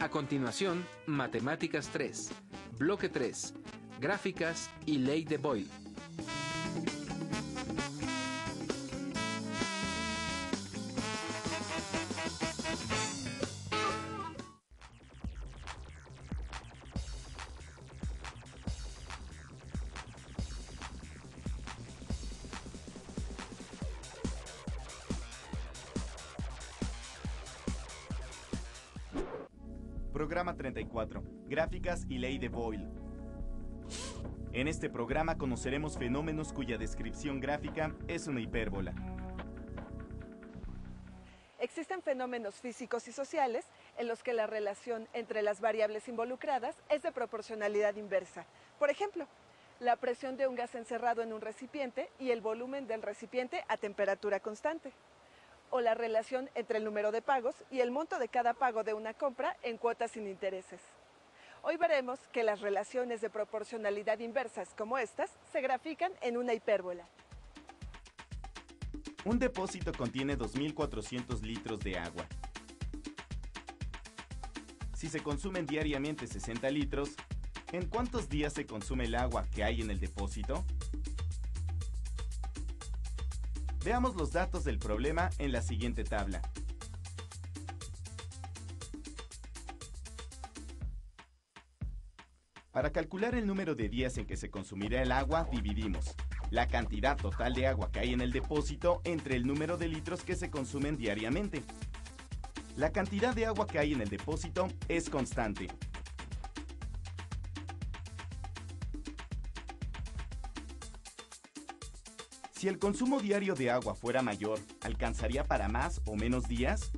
A continuación, Matemáticas 3, Bloque 3, Gráficas y Ley de Boyle. Programa 34. Gráficas y Ley de Boyle. En este programa conoceremos fenómenos cuya descripción gráfica es una hipérbola. Existen fenómenos físicos y sociales en los que la relación entre las variables involucradas es de proporcionalidad inversa. Por ejemplo, la presión de un gas encerrado en un recipiente y el volumen del recipiente a temperatura constante. O la relación entre el número de pagos y el monto de cada pago de una compra en cuotas sin intereses. Hoy veremos que las relaciones de proporcionalidad inversas como estas se grafican en una hipérbola. Un depósito contiene 2.400 litros de agua. Si se consumen diariamente 60 litros, ¿en cuántos días se consume el agua que hay en el depósito? Veamos los datos del problema en la siguiente tabla. Para calcular el número de días en que se consumirá el agua, dividimos la cantidad total de agua que hay en el depósito entre el número de litros que se consumen diariamente. La cantidad de agua que hay en el depósito es constante. Si el consumo diario de agua fuera mayor, ¿alcanzaría para más o menos días?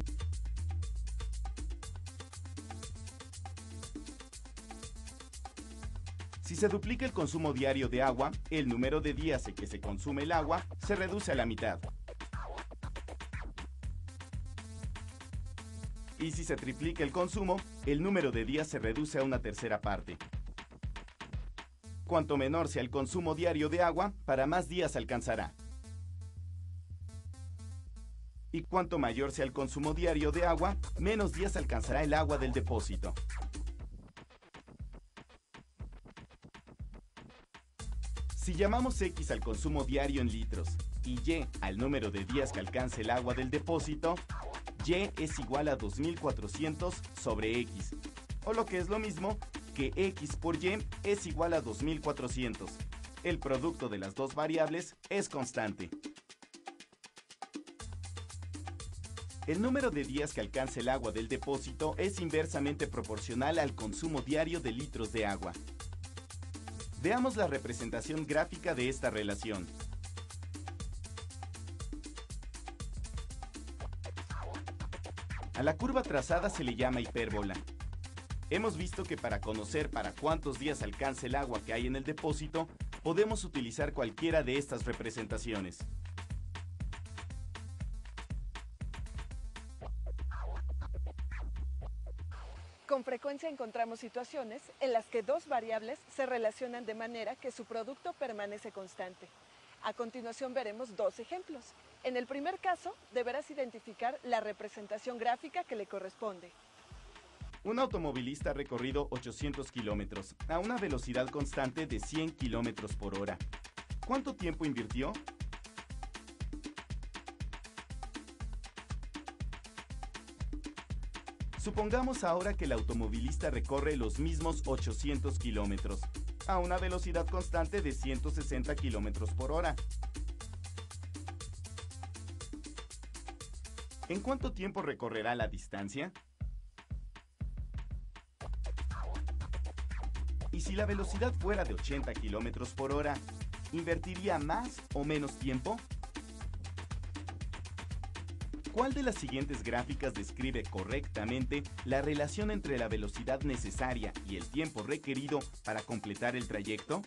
Si se duplica el consumo diario de agua, el número de días en que se consume el agua se reduce a la mitad. Y si se triplica el consumo, el número de días se reduce a una tercera parte. Cuanto menor sea el consumo diario de agua, para más días alcanzará. Y cuanto mayor sea el consumo diario de agua, menos días alcanzará el agua del depósito. Si llamamos X al consumo diario en litros y Y al número de días que alcance el agua del depósito, Y es igual a 2.400 sobre X, o lo que es lo mismo, que X por Y es igual a 2.400. El producto de las dos variables es constante. El número de días que alcance el agua del depósito es inversamente proporcional al consumo diario de litros de agua. Veamos la representación gráfica de esta relación. A la curva trazada se le llama hipérbola. Hemos visto que para conocer para cuántos días alcanza el agua que hay en el depósito, podemos utilizar cualquiera de estas representaciones. Con frecuencia encontramos situaciones en las que dos variables se relacionan de manera que su producto permanece constante. A continuación veremos dos ejemplos. En el primer caso, deberás identificar la representación gráfica que le corresponde. Un automovilista ha recorrido 800 kilómetros a una velocidad constante de 100 kilómetros por hora. ¿Cuánto tiempo invirtió? Supongamos ahora que el automovilista recorre los mismos 800 kilómetros a una velocidad constante de 160 kilómetros por hora. ¿En cuánto tiempo recorrerá la distancia? Y si la velocidad fuera de 80 kilómetros por hora, ¿invertiría más o menos tiempo? ¿Cuál de las siguientes gráficas describe correctamente la relación entre la velocidad necesaria y el tiempo requerido para completar el trayecto?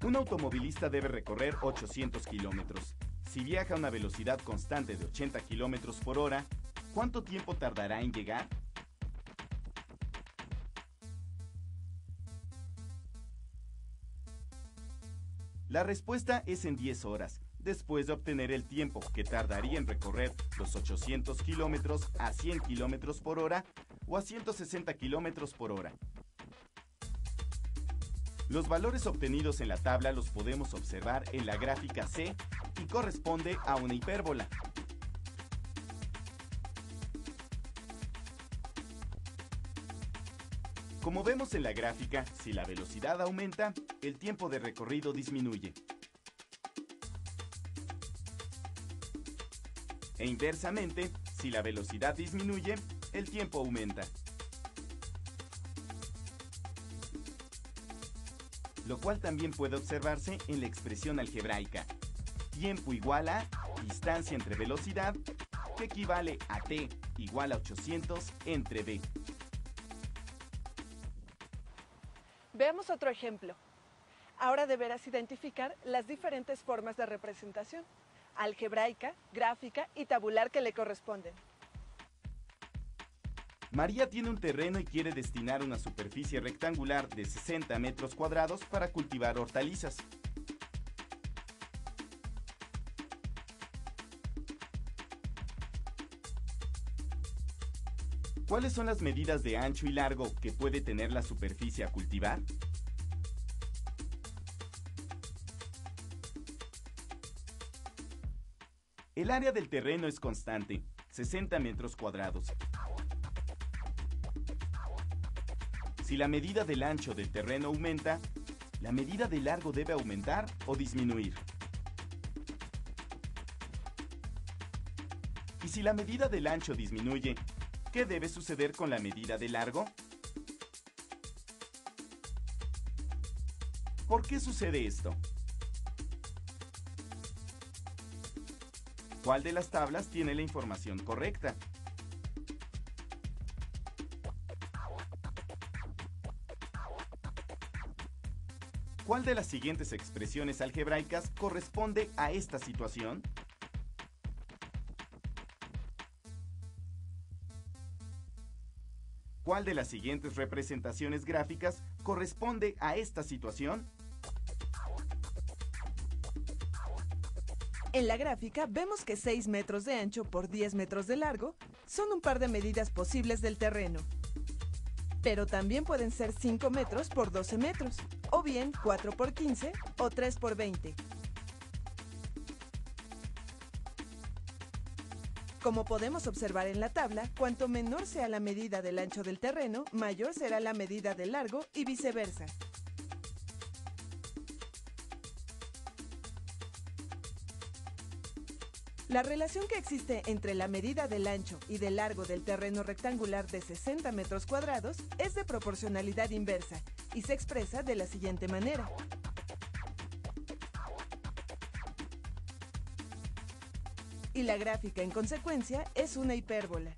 Un automovilista debe recorrer 800 kilómetros. Si viaja a una velocidad constante de 80 kilómetros por hora, ¿cuánto tiempo tardará en llegar? La respuesta es en 10 horas, después de obtener el tiempo que tardaría en recorrer los 800 kilómetros a 100 kilómetros por hora o a 160 kilómetros por hora. Los valores obtenidos en la tabla los podemos observar en la gráfica C y corresponde a una hipérbola. Como vemos en la gráfica, si la velocidad aumenta, el tiempo de recorrido disminuye. E inversamente, si la velocidad disminuye, el tiempo aumenta. Lo cual también puede observarse en la expresión algebraica. Tiempo igual a distancia entre velocidad, que equivale a t igual a 800 entre v. Veamos otro ejemplo. Ahora deberás identificar las diferentes formas de representación, algebraica, gráfica y tabular que le corresponden. María tiene un terreno y quiere destinar una superficie rectangular de 60 metros cuadrados para cultivar hortalizas. ¿Cuáles son las medidas de ancho y largo que puede tener la superficie a cultivar? El área del terreno es constante, 60 metros cuadrados. Si la medida del ancho del terreno aumenta, ¿la medida de largo debe aumentar o disminuir? Y si la medida del ancho disminuye, ¿qué debe suceder con la medida de largo? ¿Por qué sucede esto? ¿Cuál de las tablas tiene la información correcta? ¿Cuál de las siguientes expresiones algebraicas corresponde a esta situación? ¿Cuál de las siguientes representaciones gráficas corresponde a esta situación? En la gráfica vemos que 6 metros de ancho por 10 metros de largo son un par de medidas posibles del terreno. Pero también pueden ser 5 metros por 12 metros, o bien 4 por 15 o 3 por 20. Como podemos observar en la tabla, cuanto menor sea la medida del ancho del terreno, mayor será la medida del largo y viceversa. La relación que existe entre la medida del ancho y del largo del terreno rectangular de 60 metros cuadrados es de proporcionalidad inversa y se expresa de la siguiente manera. Y la gráfica, en consecuencia, es una hipérbola.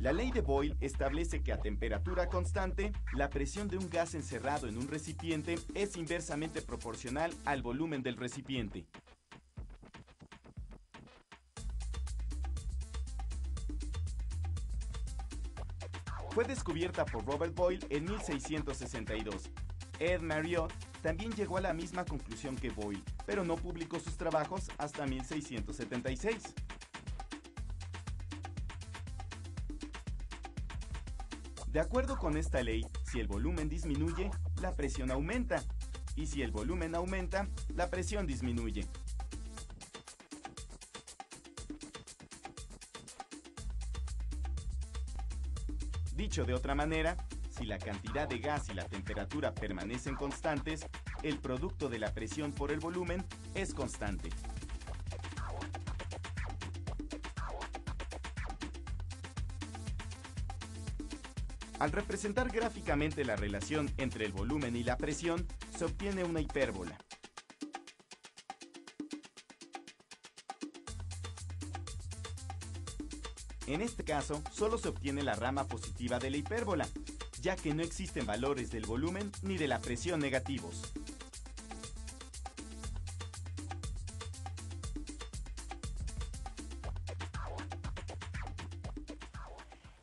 La ley de Boyle establece que a temperatura constante, la presión de un gas encerrado en un recipiente es inversamente proporcional al volumen del recipiente. Fue descubierta por Robert Boyle en 1662. Ed Marriott también llegó a la misma conclusión que Boyle, pero no publicó sus trabajos hasta 1676. De acuerdo con esta ley, si el volumen disminuye, la presión aumenta, y si el volumen aumenta, la presión disminuye. Dicho de otra manera, si la cantidad de gas y la temperatura permanecen constantes, el producto de la presión por el volumen es constante. Al representar gráficamente la relación entre el volumen y la presión, se obtiene una hipérbola. En este caso, solo se obtiene la rama positiva de la hipérbola, ya que no existen valores del volumen ni de la presión negativos.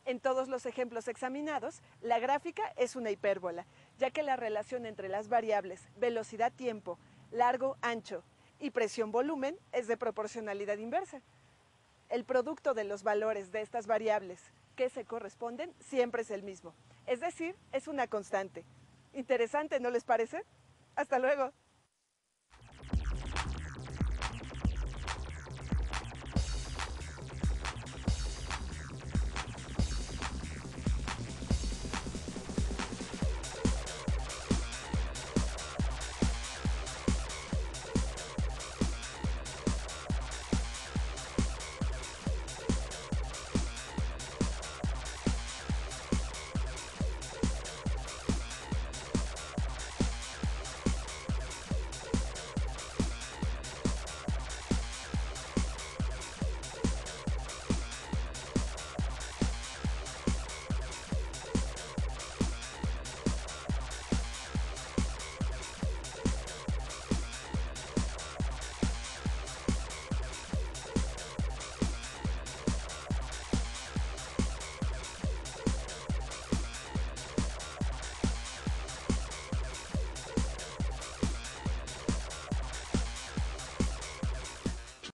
En todos los ejemplos examinados, la gráfica es una hipérbola, ya que la relación entre las variables velocidad-tiempo, largo-ancho y presión-volumen es de proporcionalidad inversa. El producto de los valores de estas variables que se corresponden siempre es el mismo, es decir, es una constante. Interesante, ¿no les parece? Hasta luego.